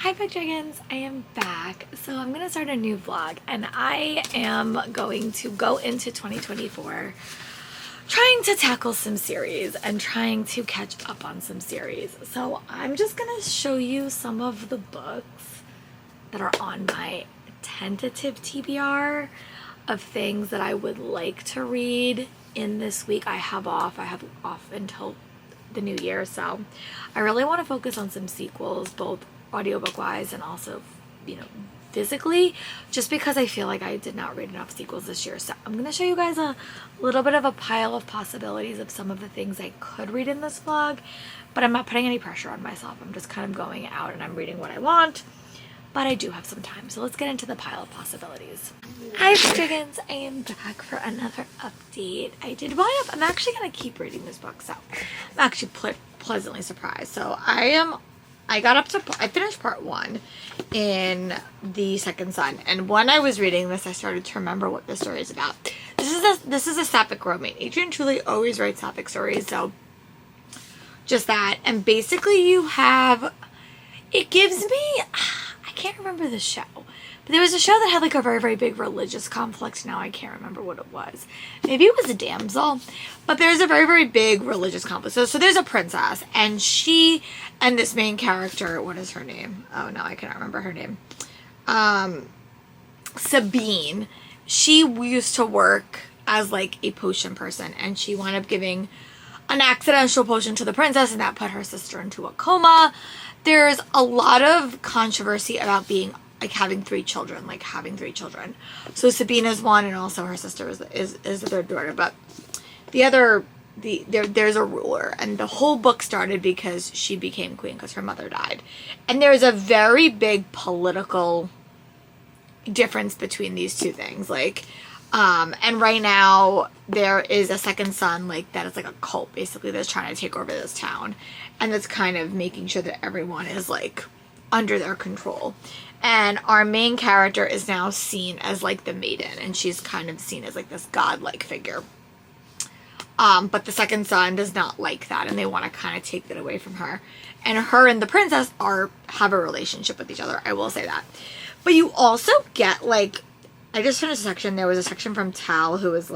Hi Book Dragons, I am back. So I'm going to start a new vlog and I am going to go into 2024 trying to tackle some series and trying to catch up on some series. So I'm just going to show you some of the books that are on my tentative TBR of things that I would like to read in this week. I have off until the new year, so I really want to focus on some sequels, both audiobook wise and also, physically, just because I feel like I did not read enough sequels this year. So I'm going to show you guys a little bit of a pile of possibilities of some of the things I could read in this vlog, but I'm not putting any pressure on myself. I'm just kind of going out and I'm reading what I want, but I do have some time. So let's get into the pile of possibilities. Hi Dragons, I am back for another update. I'm actually going to keep reading this book, so I'm actually pleasantly surprised. So I finished part 1 in The Second Son, and when I was reading this, I started to remember what the story is about. This is a sapphic romance. Adrian Truly always writes sapphic stories, so just that. And basically it gives me, I can't remember the show, but there was a show that had like a very, very big religious conflict. Now I can't remember what it was. Maybe it was a damsel, but there's a very, very big religious conflict. So there's a princess, and she and this main character, what is her name? Oh, no, I cannot remember her name. Sabine. She used to work as like a potion person, and she wound up giving an accidental potion to the princess, and that put her sister into a coma. There's a lot of controversy about having three children. So Sabine is one, and also her sister is the third daughter. But there's a ruler, and the whole book started because she became queen because her mother died. And there's a very big political difference between these two things. And right now there is a second son, that is like a cult, basically, that's trying to take over this town. And that's kind of making sure that everyone is under their control. And our main character is now seen as the maiden, and she's kind of seen as this godlike figure. But the second son does not like that, and they want to kind of take that away from her. And her and the princess have a relationship with each other, I will say that. But you also get, I just finished a section, there was a section from Tal who was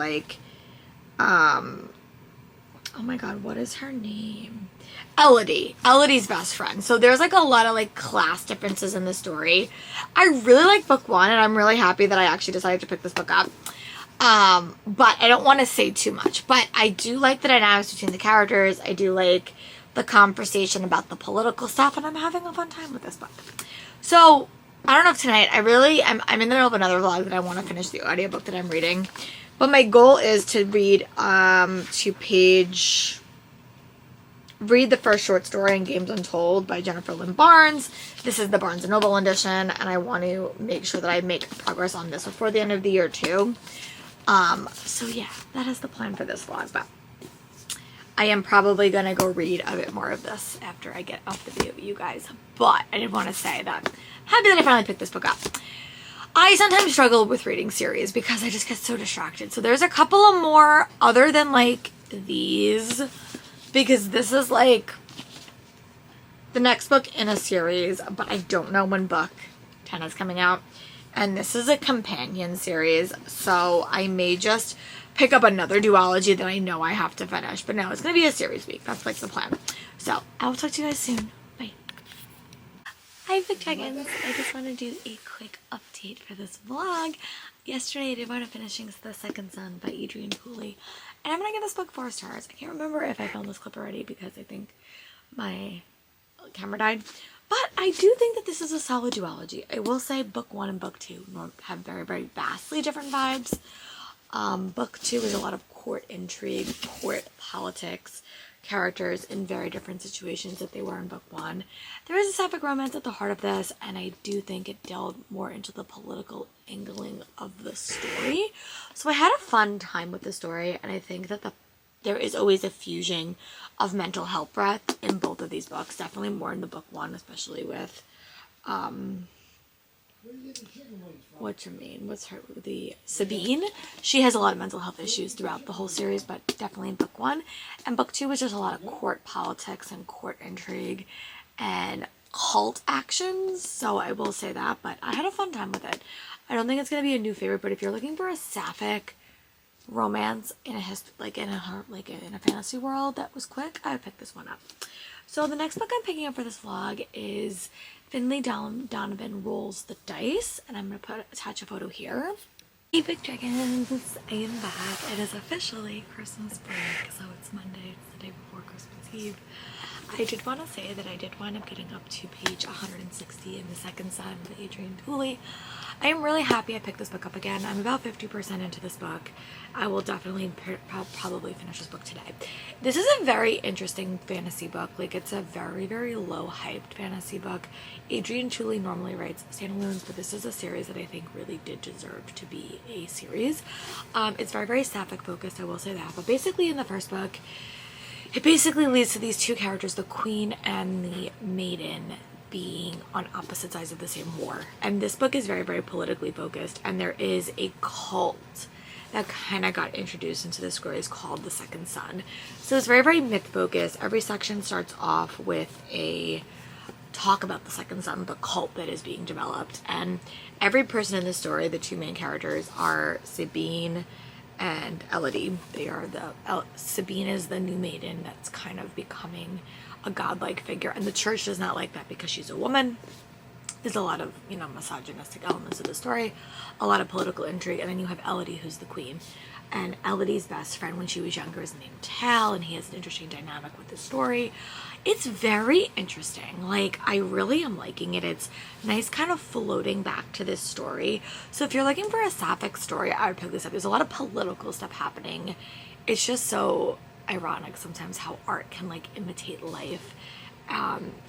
oh my god, what is her name? Elodie's best friend. So there's a lot of class differences in the story. I really like book 1, and I'm really happy that I actually decided to pick this book up. But I don't want to say too much. But I do like the dynamics between the characters. I do like the conversation about the political stuff, and I'm having a fun time with this book. So I don't know if tonight, I'm in the middle of another vlog that I want to finish the audiobook that I'm reading. But my goal is to read read the first short story in Games Untold by Jennifer Lynn Barnes. This is the Barnes & Noble edition, and I want to make sure that I make progress on this before the end of the year too. So yeah, that is the plan for this vlog, but I am probably going to go read a bit more of this after I get off the video with you guys. But I did want to say that I'm happy that I finally picked this book up. I sometimes struggle with reading series because I just get so distracted. So there's a couple of more other than these, because this is the next book in a series, but I don't know when book 10 is coming out. And this is a companion series, so I may just pick up another duology that I know I have to finish. But no, it's going to be a series week. That's the plan. So I will talk to you guys soon. Bye. Hi Book Dragons. I just want to do a quick update for this vlog. Yesterday I did wind up finishing The Second Son by Adrian Truly, and I'm going to give this book 4 stars. I can't remember if I filmed this clip already because I think my camera died. But I do think that this is a solid duology. I will say book 1 and book 2 have very, very vastly different vibes. Book 2 is a lot of court intrigue, court politics, characters in very different situations that they were in book 1. There is a sapphic romance at the heart of this, and I do think it delved more into the political angling of the story. So I had a fun time with the story, and I think that there is always a fusion of mental health breadth in both of these books. Definitely more in the book 1, especially with Sabine. She has a lot of mental health issues throughout the whole series, but definitely in book 1. And book 2 was just a lot of court politics and court intrigue and cult actions, so I will say that, but I had a fun time with it. I don't think it's going to be a new favorite, but if you're looking for a sapphic romance in a fantasy world that was quick, I would pick this one up. So the next book I'm picking up for this vlog is Finley Donovan Rolls the Dice, and I'm going to attach a photo here. Hey Big Dragons, I am back. It is officially Christmas break, so it's Monday, it's the day before Christmas Eve. I did want to say that I did wind up getting up to page 160 in The Second Son by Adrian Tooley. I am really happy I picked this book up again. I'm about 50% into this book. I will definitely probably finish this book today. This is a very interesting fantasy book. Like, it's a very, very low hyped fantasy book. Adrian Tooley normally writes standalones, but this is a series that I think really did deserve to be a series. It's very, very sapphic focused, I will say that. But basically in the first book, it basically leads to these two characters, the queen and the maiden, being on opposite sides of the same war. And this book is very, very politically focused, and there is a cult that kind of got introduced into this story. Is called The Second Son. So it's very, very myth focused. Every section starts off with a talk about the second son, the cult that is being developed. And every person in the story, the two main characters, are Sabine and Elodie. They are Sabine is the new maiden that's kind of becoming a godlike figure, and the church does not like that because she's a woman. There's a lot of, misogynistic elements of the story, a lot of political intrigue, and then you have Elodie, who's the queen. And Elodie's best friend when she was younger is named Tal, and he has an interesting dynamic with the story. It's very interesting. Like, I really am liking it. It's nice kind of floating back to this story. So if you're looking for a sapphic story, I would pick this up. There's a lot of political stuff happening. It's just so ironic sometimes how art can, like, imitate life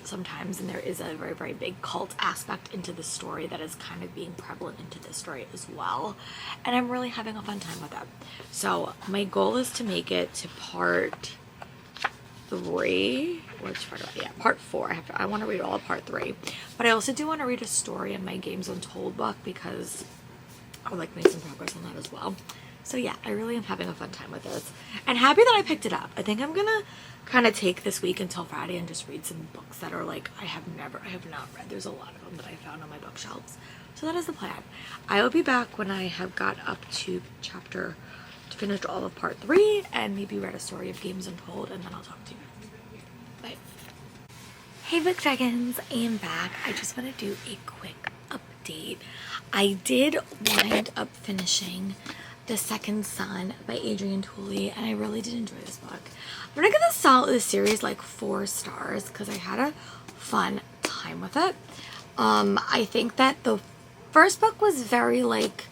sometimes, and there is a very, very big cult aspect into the story that is kind of being prevalent into this story as well, and I'm really having a fun time with that. So my goal is to make it to part 3. Which part? Yeah, part 4. I want to read all of part 3, but I also do want to read a story in my Games Untold book because I would like to make some progress on that as well. So yeah, I really am having a fun time with this, and happy that I picked it up. I think I'm gonna kind of take this week until Friday and just read some books that are like I have not read. There's a lot of them that I found on my bookshelves. So that is the plan. I will be back when I have got up to finish all of part 3 and maybe read a story of Games Untold, and then I'll talk to you. Bye. Hey Book Dragons, I am back. I just want to do a quick update. I did wind up finishing The Second Son by Adrian Tooley, and I really did enjoy this book. I'm gonna give this series like 4 stars because I had a fun time with it. I think that the first book was very like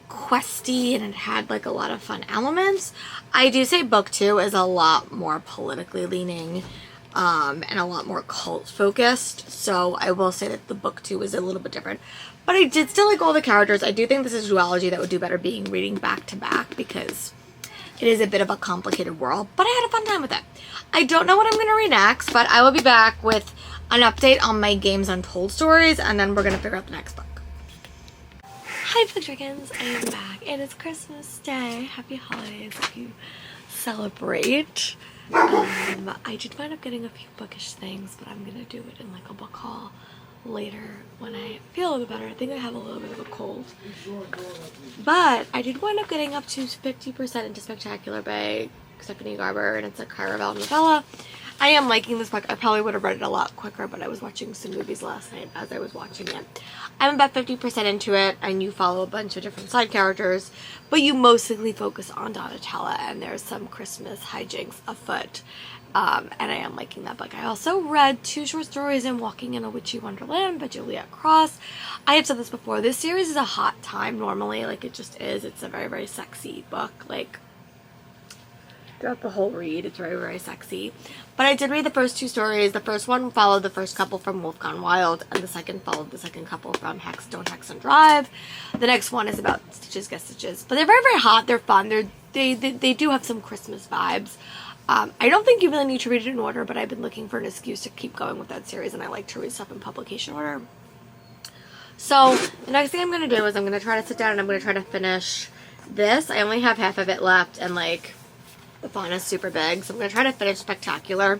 questy, and it had like a lot of fun elements. I do say book 2 is a lot more politically leaning and a lot more cult focused, so I will say that the book 2 is a little bit different. But I did still like all the characters. I do think this is duology that would do better reading back to back because it is a bit of a complicated world, but I had a fun time with it. I don't know what I'm going to read next, but I will be back with an update on my Games Untold stories, and then we're going to figure out the next book. Hi Book Dragons, I am back. It is Christmas Day. Happy holidays if you celebrate. I did wind up getting a few bookish things, but I'm going to do it in like a book haul later when I feel a little bit better. I think I have a little bit of a cold. But I did wind up getting up to 50% into Spectacular by Stephanie Garber, and it's a Caraval novella. I am liking this book. I probably would have read it a lot quicker, but I was watching some movies last night as I was watching it. I'm about 50% into it, and you follow a bunch of different side characters, but you mostly focus on Donatella, and there's some Christmas hijinks afoot. And I am liking that book. I also read 2 short stories in Walking in a Witchy Wonderland by Juliet Cross. I have said this before, this series is a hot time normally, like it just is. It's a very, very sexy book, like throughout the whole read, it's very, very sexy. But I did read the first 2 stories. The first one followed the first couple from Wolf Gone Wild, and the second followed the second couple from Hex, Don't Hex and Drive. The next one is about Stitches Get Stitches. But they're very, very hot, they're fun, they do have some Christmas vibes. I don't think you really need to read it in order, but I've been looking for an excuse to keep going with that series, and I like to read stuff in publication order. So the next thing I'm going to do is I'm going to try to sit down and I'm going to try to finish this. I only have half of it left, and like the font is super big, so I'm going to try to finish Spectacular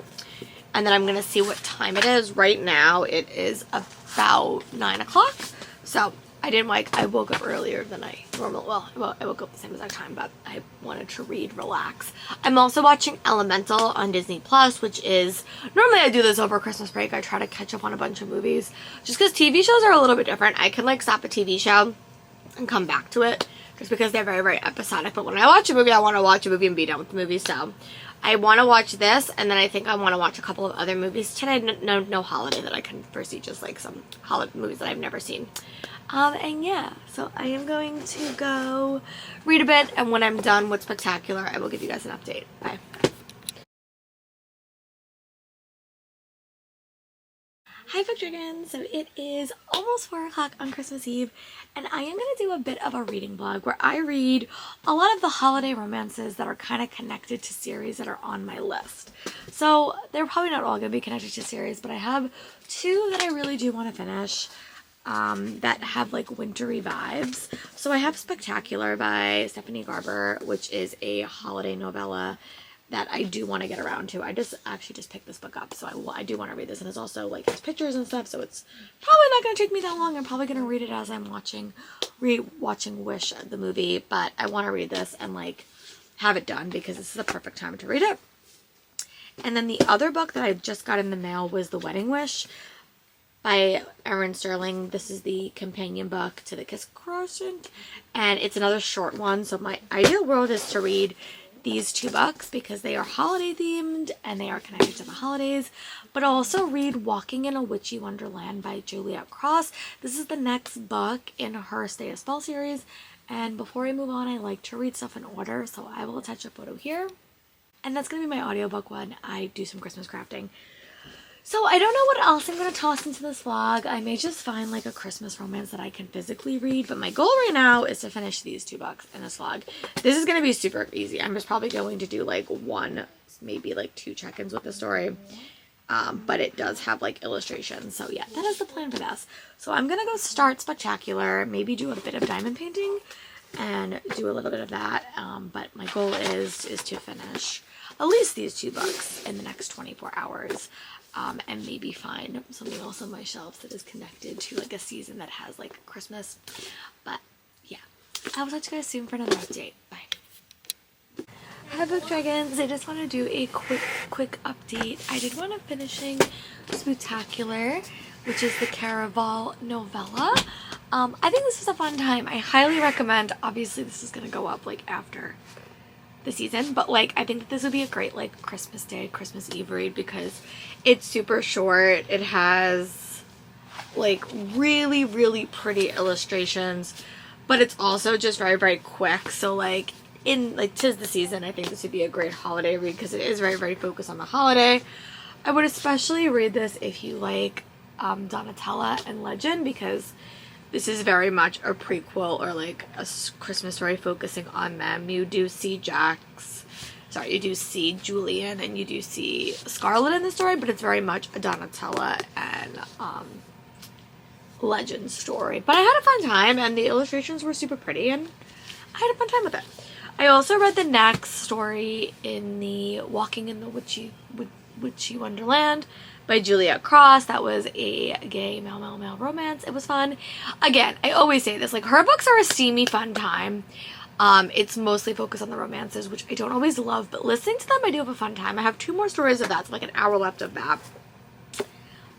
and then I'm going to see what time it is. Right now it is about 9 o'clock. So I woke up earlier than I normally, well, I woke up the same exact time, but I wanted to read, relax. I'm also watching Elemental on Disney Plus, which is, normally I do this over Christmas break. I try to catch up on a bunch of movies, just because TV shows are a little bit different. I can like stop a TV show and come back to it, just because they're very, very episodic. But when I watch a movie, I want to watch a movie and be done with the movie. So I want to watch this, and then I think I want to watch a couple of other movies today. No holiday that I can foresee, just like some holiday movies that I've never seen. And yeah, so I am going to go read a bit, and when I'm done with Spectacular, I will give you guys an update. Bye. Hi Book Dragons! So it is almost 4 o'clock on Christmas Eve, and I am going to do a bit of a reading vlog where I read a lot of the holiday romances that are kind of connected to series that are on my list. So they're probably not all going to be connected to series, but I have 2 that I really do want to finish. That have like wintry vibes. So I have Spectacular by Stephanie Garber, which is a holiday novella that I do want to get around to. I actually just picked this book up, so I do want to read this, and it's also like has pictures and stuff, so it's probably not going to take me that long. I'm probably going to read it as I'm watching Wish, the movie, but I want to read this and like have it done because this is the perfect time to read it. And then the other book that I just got in the mail was The Wedding Wish by Erin Sterling. This is the companion book to The Kiss Quotient, and it's another short one. So my ideal world is to read these 2 books because they are holiday themed and they are connected to the holidays, but also read Walking in a Witchy Wonderland by Juliet Cross. This is the next book in her Stay as Fall series, and before I move on, I like to read stuff in order, so I will attach a photo here, and that's going to be my audiobook when I do some Christmas crafting. So I don't know what else I'm going to toss into this vlog. I may just find like a Christmas romance that I can physically read, but my goal right now is to finish these 2 books in this vlog. This is going to be super easy. I'm just probably going to do like 1, maybe like 2 check-ins with the story, but it does have like illustrations. So yeah, that is the plan for this. So I'm going to go start Spectacular, maybe do a bit of diamond painting and do a little bit of that, but my goal is to finish at least these 2 books in the next 24 hours. And maybe find something else on my shelves that is connected to like a season that has like Christmas. But yeah, I will talk to you guys soon for another update. Bye. Hi Book Dragons, I just want to do a quick update. I did want to finishing Spectacular, which is the Caraval novella. I think this was a fun time. I highly recommend. Obviously this is going to go up like after the season, but like I think that this would be a great like Christmas Day, Christmas Eve read because it's super short. It has like really, really pretty illustrations, but it's also just very, very quick. So like in like 'tis the season, I think this would be a great holiday read because it is very, very focused on the holiday. I would especially read this if you like Donatella and Legend, because this is very much a prequel or like a Christmas story focusing on them. You do see you do see Julian and you do see Scarlet in the story, but it's very much a Donatella and Legend story. But I had a fun time and the illustrations were super pretty and I had a fun time with it. I also read the next story in the Walking in the Witchy Wonderland by Juliet Cross. That was a gay male romance. It was fun. Again, I always say this, like her books are a steamy fun time. It's mostly focused on the romances, which I don't always love, but listening to them I do have a fun time. I have 2 more stories of that, so like an hour left of that.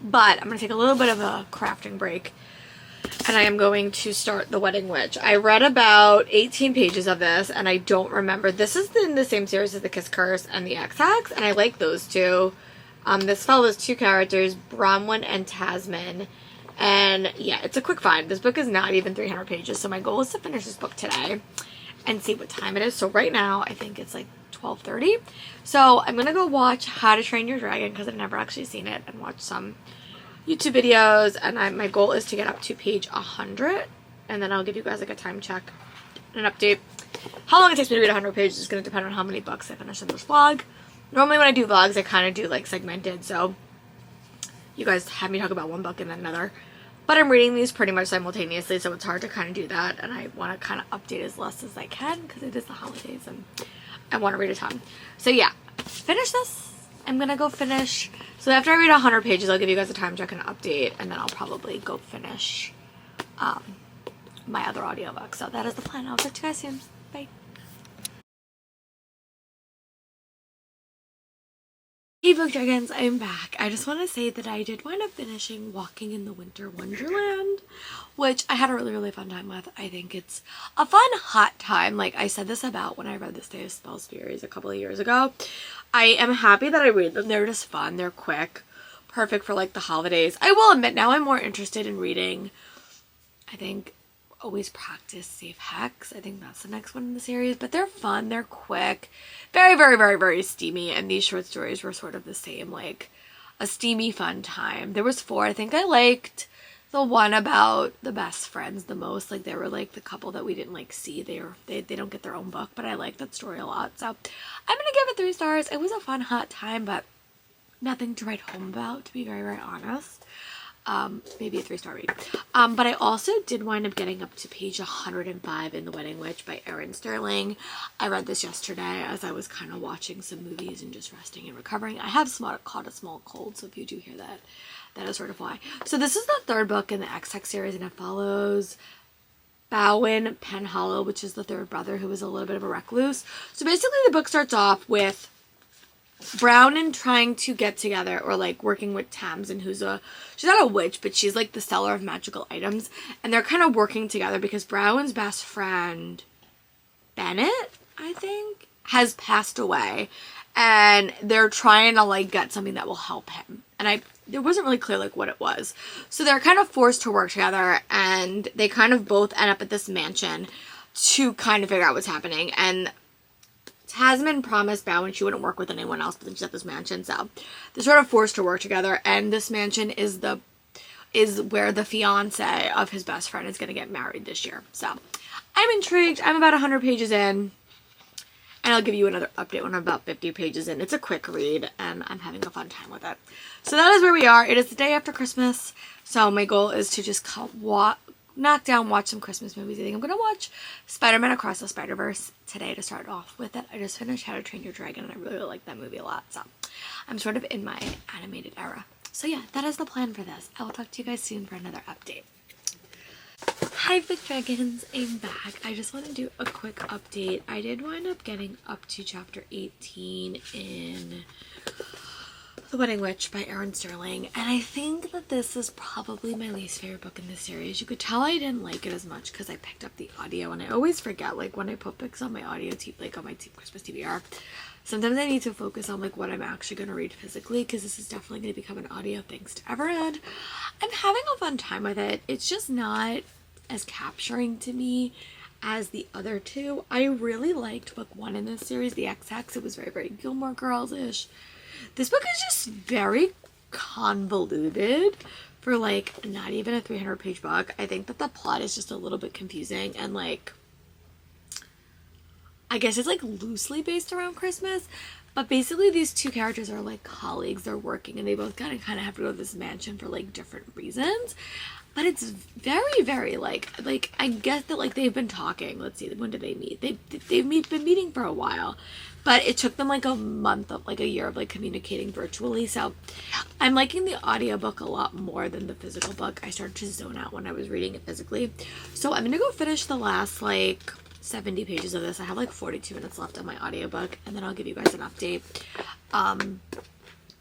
But I'm going to take a little bit of a crafting break and I am going to start The Wedding Witch. I read about 18 pages of this and I don't remember. This is in the same series as The Kiss Curse and The X-Ax, and I like those 2. This follows 2 characters, Bronwyn and Tasman, and yeah, it's a quick find. This book is not even 300 pages, so my goal is to finish this book today and see what time it is. So right now, I think it's like 12:30. So I'm going to go watch How to Train Your Dragon because I've never actually seen it, and watch some YouTube videos, and my goal is to get up to page 100, and then I'll give you guys like a time check and an update. How long it takes me to read 100 pages is going to depend on how many books I finish in this vlog. Normally when I do vlogs, I kind of do like segmented, so you guys have me talk about one book and then another. But I'm reading these pretty much simultaneously, so it's hard to kind of do that, and I want to kind of update as less as I can because it is the holidays and I want to read a ton. So yeah, finish this, I'm gonna go finish. So after I read 100 pages, I'll give you guys a time check and update, and then I'll probably go finish my other audiobook. So that is the plan. I'll talk to you guys soon. Bye. Hey Book Dragons, I'm back. I just want to say that I did wind up finishing Walking in the Winter Wonderland, which I had a really, really fun time with. I think it's a fun, hot time. Like I said this about when I read this Day of Spells series a couple of years ago. I am happy that I read them. They're just fun. They're quick. Perfect for like the holidays. I will admit now I'm more interested in reading, I think, Always Practice Safe Hex. I think that's the next one in the series, but they're fun, they're quick, very, very, very, very steamy, and these short stories were sort of the same, like a steamy, fun time. There was 4. I think I liked the one about the best friends the most. Like they were like the couple that we didn't like see. They don't get their own book, but I like that story a lot. So I'm gonna give it 3 stars. It was a fun, hot time, but nothing to write home about, to be very, very honest. Maybe a 3-star read. But I also did wind up getting up to page 105 in The Wedding Witch by Erin Sterling. I read this yesterday as I was kind of watching some movies and just resting and recovering. I have caught a small cold, so if you do hear that, that is sort of why. So this is the 3rd book in the X-Hex series, and it follows Bowen Penhallow, which is the 3rd brother who was a little bit of a recluse. So basically the book starts off with Brownon trying to get together, or like working with Tamsin, she's not a witch, but she's like the seller of magical items, and they're kind of working together because Browon's best friend Bennett, I think, has passed away, and they're trying to like get something that will help him, and it wasn't really clear like what it was, so they're kind of forced to work together, and they kind of both end up at this mansion to kind of figure out what's happening. And Tasman promised Bowen she wouldn't work with anyone else, but then she's at this mansion, so they're sort of forced to work together, and this mansion is where the fiance of his best friend is going to get married this year. So I'm intrigued. I'm about 100 pages in, and I'll give you another update when I'm about 50 pages in. It's a quick read, and I'm having a fun time with it. So that is where we are. It is the day after Christmas, so my goal is to just watch some Christmas movies. I think I'm going to watch Spider-Man Across the Spider-Verse today to start off with it. I just finished How to Train Your Dragon, and I really, really like that movie a lot, so I'm sort of in my animated era. So yeah, that is the plan for this. I will talk to you guys soon for another update. Hi Book Dragons, I'm back. I just want to do a quick update. I did wind up getting up to chapter 18 in The Wedding Witch by Erin Sterling, and I think that this is probably my least favorite book in this series. You could tell I didn't like it as much because I picked up the audio, and I always forget, like when I put books on my audio, like on my Christmas TBR, sometimes I need to focus on like what I'm actually going to read physically, because this is definitely going to become an audio thanks to Everend. I'm having a fun time with it. It's just not as capturing to me as the other 2. I really liked book 1 in this series, the X-Hex. It was very, very Gilmore Girls-ish. This book is just very convoluted for like not even a 300-page book. I think that the plot is just a little bit confusing, and like I guess it's like loosely based around Christmas, but basically these 2 characters are like colleagues. They're working, and they both kind of have to go to this mansion for like different reasons. But it's very, very like I guess that like they've been talking. Let's see, when did they meet? They've been meeting for a while, but it took them like a year of like communicating virtually. So I'm liking the audiobook a lot more than the physical book. I started to zone out when I was reading it physically. So I'm gonna go finish the last like 70 pages of this. I have like 42 minutes left on my audiobook, and then I'll give you guys an update.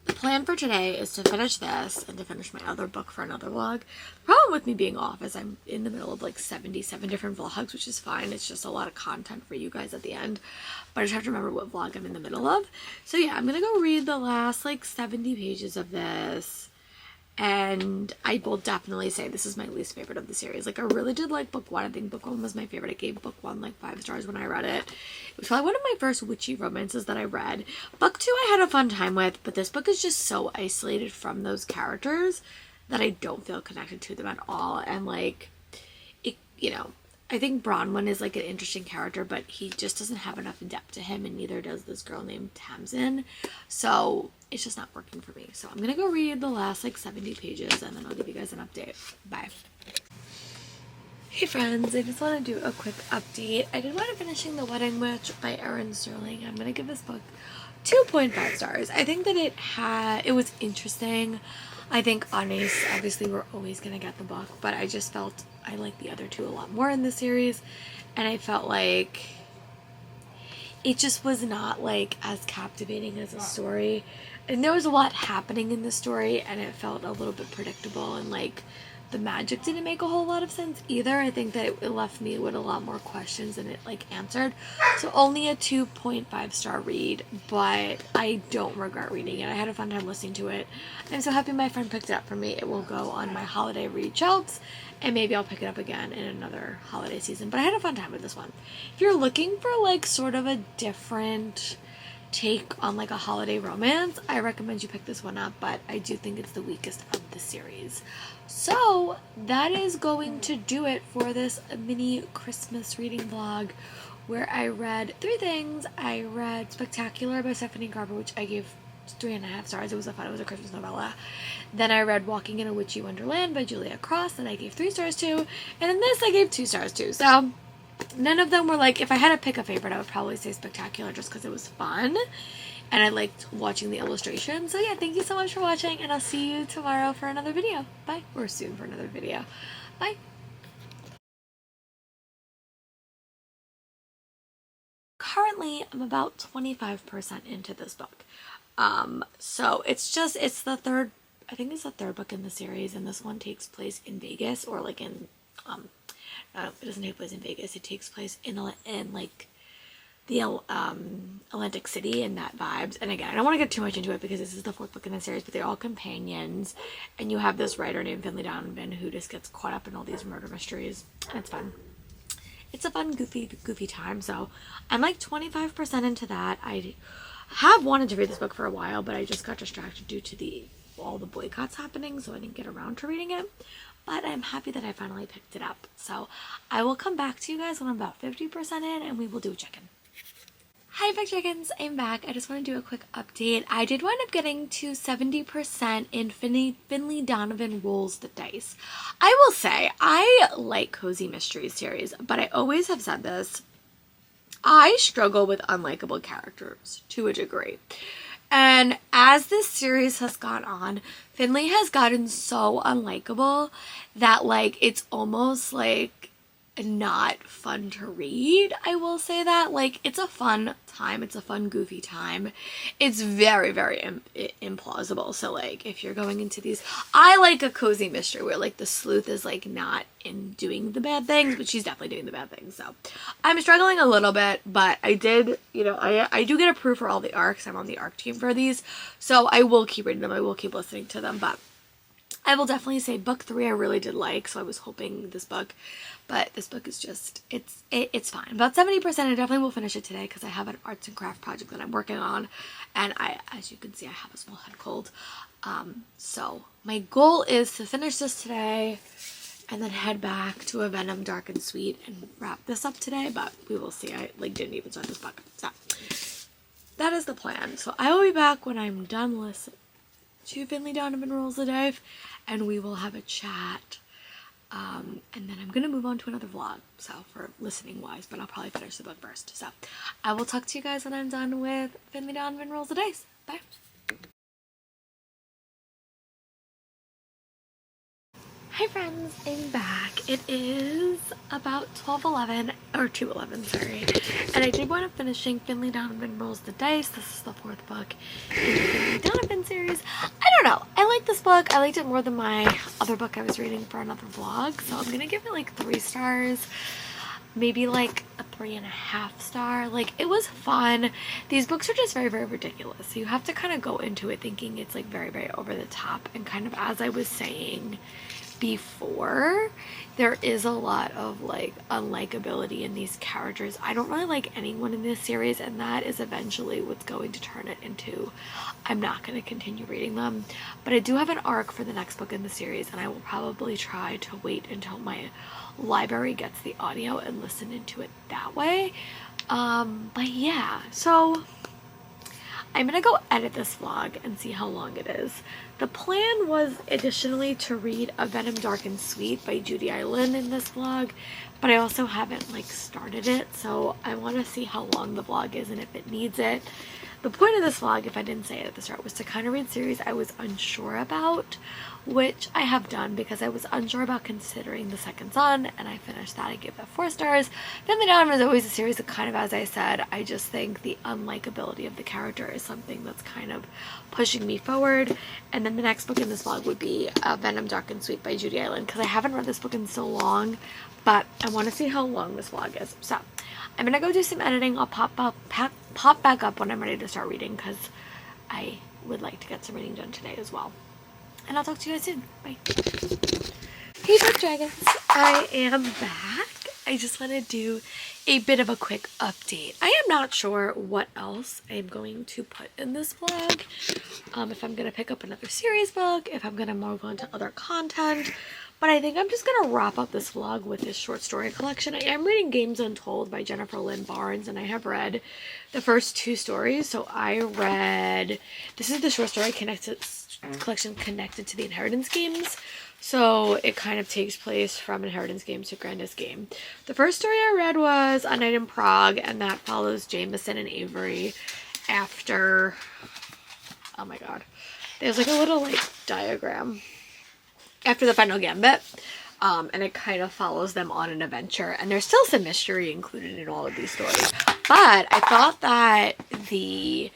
The plan for today is to finish this and to finish my other book for another vlog. The problem with me being off is I'm in the middle of like 77 different vlogs, which is fine. It's just a lot of content for you guys at the end. But I just have to remember what vlog I'm in the middle of. So yeah, I'm going to go read the last like 70 pages of this. And I will definitely say this is my least favorite of the series. Like I really did like book 1. I think book 1 was my favorite. I gave book 1 like 5 stars when I read it. It was probably one of my first witchy romances that I read. Book 2 I had a fun time with, but this book is just so isolated from those characters that I don't feel connected to them at all. And like, it, I think Bronwyn is like an interesting character, but he just doesn't have enough depth to him, and neither does this girl named Tamsin. So it's just not working for me. So I'm gonna go read the last like 70 pages, and then I'll give you guys an update. Bye. Hey friends, I just want to do a quick update. I did want to finishing The Wedding Witch by Erin Sterling. I'm going to give this book 2.5 stars. I think that it was interesting. I think honest, obviously we're always going to get the book, but I just felt I liked the other two a lot more in the series, and I felt like it just was not like as captivating as a story. And there was a lot happening in the story, and it felt a little bit predictable, and like the magic didn't make a whole lot of sense either. I think that it left me with a lot more questions than it like answered. So only a 2.5 star read, but I don't regret reading it. I had a fun time listening to it. I'm so happy my friend picked it up for me. It will go on my holiday read shelves, and maybe I'll pick it up again in another holiday season. But I had a fun time with this one. If you're looking for like sort of a different take on like a holiday romance, I recommend you pick this one up, but I do think it's the weakest of the series. So that is going to do it for this mini Christmas reading vlog where I read 3 things. I read Spectacular by Stephanie Garber, which I gave 3.5 stars. It was a Christmas novella. Then I read Walking in a Witchy Wonderland by Julia Cross, that I gave 3 stars to, and then this I gave 2 stars to. So none of them were like, if I had to pick a favorite, I would probably say Spectacular just because it was fun and I liked watching the illustrations. So yeah, thank you so much for watching, and I'll see you tomorrow for another video. Bye. Or soon for another video. Bye. Currently, I'm about 25% into this book. So it's the third, I think it's the third book in the series, and this one takes place in Vegas, or like in, no, it doesn't take place in Vegas. It takes place in like the Atlantic City and that vibes. And again, I don't want to get too much into it because this is the 4th book in the series, but they're all companions, and you have this writer named Finley Donovan who just gets caught up in all these murder mysteries, and it's fun. It's a fun, goofy time. So I'm like 25% into that. I have wanted to read this book for a while, but I just got distracted due to all the boycotts happening, so I didn't get around to reading it. But I'm happy that I finally picked it up. So I will come back to you guys when I'm about 50% in, and we will do a check-in. Hi Fact Chickens, I'm back. I just want to do a quick update. I did wind up getting to 70% in Finley Donovan Rolls the Dice. I will say, I like cozy mysteries series, but I always have said this. I struggle with unlikable characters to a degree. And as this series has gone on, Finley has gotten so unlikable that like it's almost like not fun to read. I will say that. Like, it's a fun time. It's a fun, goofy time. It's very, very implausible. So like, if you're going into these, I like a cozy mystery where like the sleuth is like not in doing the bad things, but she's definitely doing the bad things. So I'm struggling a little bit, but I did, I do get approved for all the arcs. I'm on the arc team for these, so I will keep reading them. I will keep listening to them, but I will definitely say book 3 I really did like, so I was hoping this book, but this book is just, it's fine. About 70%, I definitely will finish it today because I have an arts and craft project that I'm working on, and as you can see, I have a small head cold. So my goal is to finish this today and then head back to a Venom Dark and Sweet and wrap this up today, but we will see. I didn't even start this book, so that is the plan. So I will be back when I'm done listening to Finley Donovan Rolls the Dice, and we will have a chat, and then I'm gonna move on to another vlog, so for listening wise, but I'll probably finish the book first. So I will talk to you guys when I'm done with Finley Donovan Rolls the Dice. Bye. Hi friends, I'm back. It is about 12:11, or 2:11, sorry, and I did wind up finishing Finley Donovan Rolls the Dice. This is the 4th book in the Finley Donovan series. I don't know, I like this book. I liked it more than my other book I was reading for another vlog, so I'm gonna give it like 3 stars, maybe like a 3.5 star. Like, it was fun. These books are just very, very ridiculous, so you have to kind of go into it thinking it's like very, very over the top, and kind of as I was saying before, there is a lot of like unlikability in these characters. I don't really like anyone in this series, and that is eventually what's going to turn it into I'm not going to continue reading them. But I do have an arc for the next book in the series, and I will probably try to wait until my library gets the audio and listen into it that way. But yeah, so I'm gonna go edit this vlog and see how long it is, The plan was additionally to read A Venom Dark and Sweet by Judy Island in this vlog, but I also haven't like started it, so I want to see how long the vlog is and if it needs it. The point of this vlog, if I didn't say it at the start, was to kind of read series I was unsure about, which I have done because I was unsure about Considering the Second Son, and I finished that. I gave that 4 stars. Then the Down is always a series that kind of, as I said, I just think the unlikability of the character is something that's kind of pushing me forward. And then the next book in this vlog would be Venom Dark and Sweet by Judy Island, because I haven't read this book in so long, but I want to see how long this vlog is. So I'm gonna go do some editing. I'll pop back up when I'm ready to start reading, because I would like to get some reading done today as well. And I'll talk to you guys soon. Bye. Hey Book Dragons, I am back. I just want to do a bit of a quick update. I am not sure what else I'm going to put in this vlog. If I'm going to pick up another series book, if I'm going to move on to other content. But I think I'm just going to wrap up this vlog with this short story collection. I am reading Games Untold by Jennifer Lynn Barnes, and I have read the first 2 stories. So I read, this is the short story collection connected to the Inheritance games. So it kind of takes place from Inheritance games to Grandest Game. The first story I read was A Night in Prague, and that follows Jameson and Avery after, oh my god, there's like a little like diagram after the final gambit, and it kind of follows them on an adventure, and there's still some mystery included in all of these stories. But I thought that the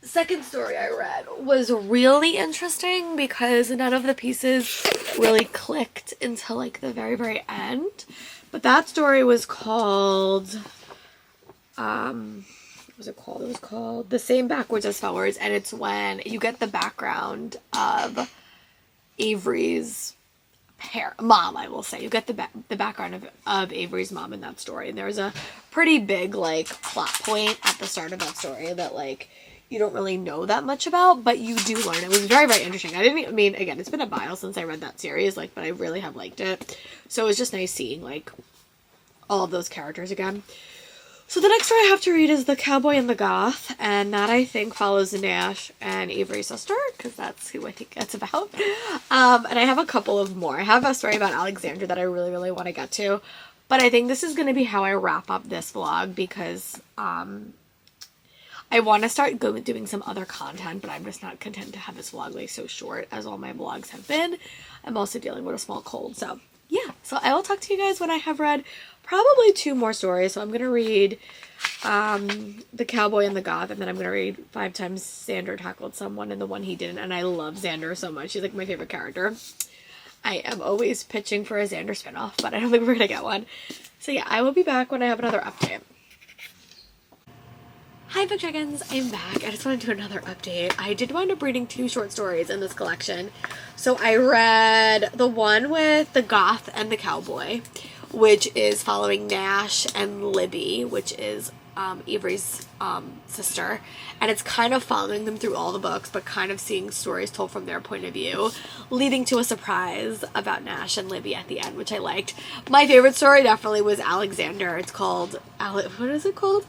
second story I read was really interesting because none of the pieces really clicked until like the very, very end. But that story was called, what was it called? It was called The Same Backwards as Forwards, and it's when you get the background of Avery's mom, I will say. You get the background of Avery's mom in that story. And there's a pretty big like plot point at the start of that story that like you don't really know that much about, but you do learn. It was very, very interesting. I mean, again, it's been a while since I read that series, like, but I really have liked it. So it was just nice seeing like all of those characters again. So the next story I have to read is The Cowboy and the Goth, and that I think follows Nash and Avery's sister, because that's who I think it's about. And I have a couple of more. I have a story about Alexander that I really, really want to get to, but I think this is going to be how I wrap up this vlog, because I want to start doing some other content, but I'm just not content to have this vlog like so short as all my vlogs have been. I'm also dealing with a small cold, so yeah. So I will talk to you guys when I have read probably 2 more stories. So I'm going to read The Cowboy and the Goth, and then I'm going to read 5 Times Xander Tackled Someone and The One He Didn't. And I love Xander so much. He's like my favorite character. I am always pitching for a Xander spinoff, but I don't think we're going to get one. So yeah, I will be back when I have another update. Hi Book Dragons, I'm back. I just want to do another update. I did wind up reading 2 short stories in this collection. So I read the one with the Goth and the Cowboy, which is following Nash and Libby, which is Avery's sister, and it's kind of following them through all the books, but kind of seeing stories told from their point of view, leading to a surprise about Nash and Libby at the end, which I liked. My favorite story definitely was Alexander. It's called, what is it called?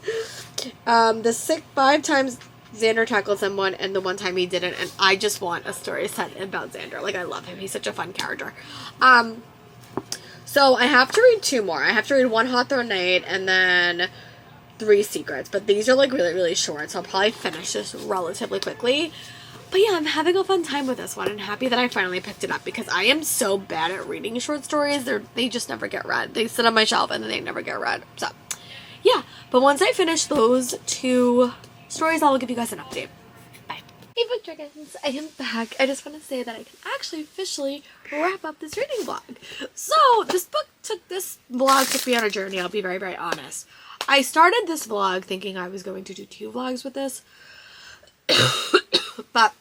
The 5 Times Xander Tackled Someone and The One Time He Didn't, and I just want a story set about Xander. Like, I love him. He's such a fun character. So I have to read 2 more. I have to read One Hawthorne Night and then 3 Secrets, but these are like really, really short, so I'll probably finish this relatively quickly. But yeah, I'm having a fun time with this one and happy that I finally picked it up, because I am so bad at reading short stories. They just never get read. They sit on my shelf and then they never get read. So yeah, but once I finish those 2 stories, I will give you guys an update. Bye. Hey Book Dragons, I am back. I just want to say that I can actually officially wrap up this reading vlog. So this vlog took me on a journey, I'll be very, very honest. I started this vlog thinking I was going to do 2 vlogs with this, but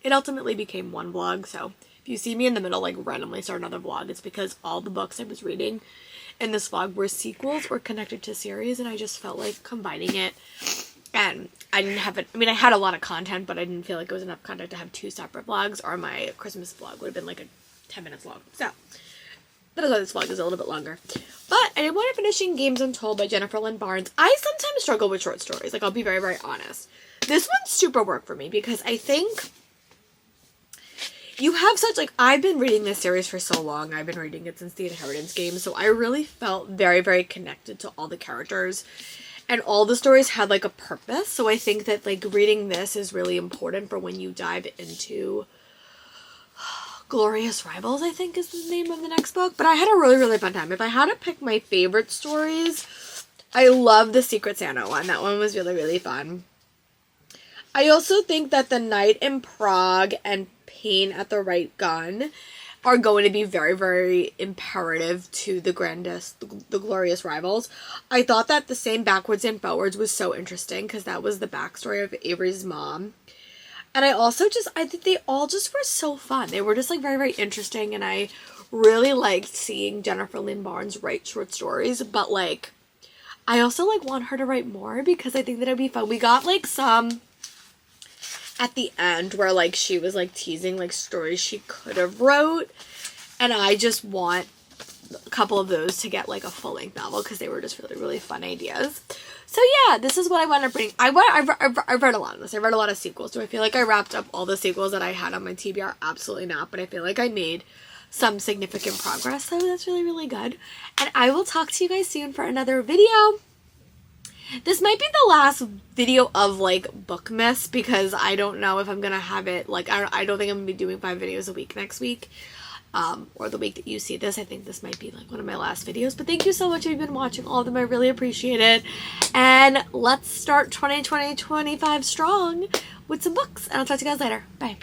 it ultimately became 1 vlog. So if you see me in the middle like randomly start another vlog, it's because all the books I was reading in this vlog were sequels or connected to series, and I just felt like combining it. And I didn't have it. I mean, I had a lot of content, but I didn't feel like it was enough content to have 2 separate vlogs, or my Christmas vlog would have been like 10 minutes long. So that is why this vlog is a little bit longer. But I did want to finishing Games Untold by Jennifer Lynn Barnes. I sometimes struggle with short stories. Like, I'll be very, very honest. This one's super work for me because I think you have such, like, I've been reading this series for so long. I've been reading it since the Inheritance game, so I really felt very, very connected to all the characters. And all the stories had, like, a purpose. So I think that, like, reading this is really important for when you dive into Glorious Rivals, I think is the name of the next book. But I had a really, really fun time. If I had to pick my favorite stories, I love the Secret Santa one. That one was really, really fun. I also think that The Night in Prague and Pain at the Right Gun are going to be very, very imperative to the Glorious Rivals. I thought that The Same Backwards and Forwards was so interesting because that was the backstory of Avery's mom. And I think they all just were so fun. They were just, like, very, very interesting, and I really liked seeing Jennifer Lynn Barnes write short stories, but, like, I also, like, want her to write more because I think that it'd be fun. We got, like, some at the end where, like, she was, like, teasing, like, stories she could have wrote, and I just want a couple of those to get, like, a full-length novel because they were just really, really fun ideas. So yeah, this is what I want to bring. I've read a lot of this. I read a lot of sequels. Do I feel like I wrapped up all the sequels that I had on my TBR? Absolutely not, but I feel like I made some significant progress, so that's really, really good. And I will talk to you guys soon for another video. This might be the last video of, like, Bookmas because I don't know if I'm gonna have it, like, I don't think I'm gonna be doing 5 videos a week next week. Or the week that you see this. I think this might be, like, one of my last videos. But thank you so much if you've been watching all of them. I really appreciate it. And let's start 2020-25 strong with some books. And I'll talk to you guys later. Bye.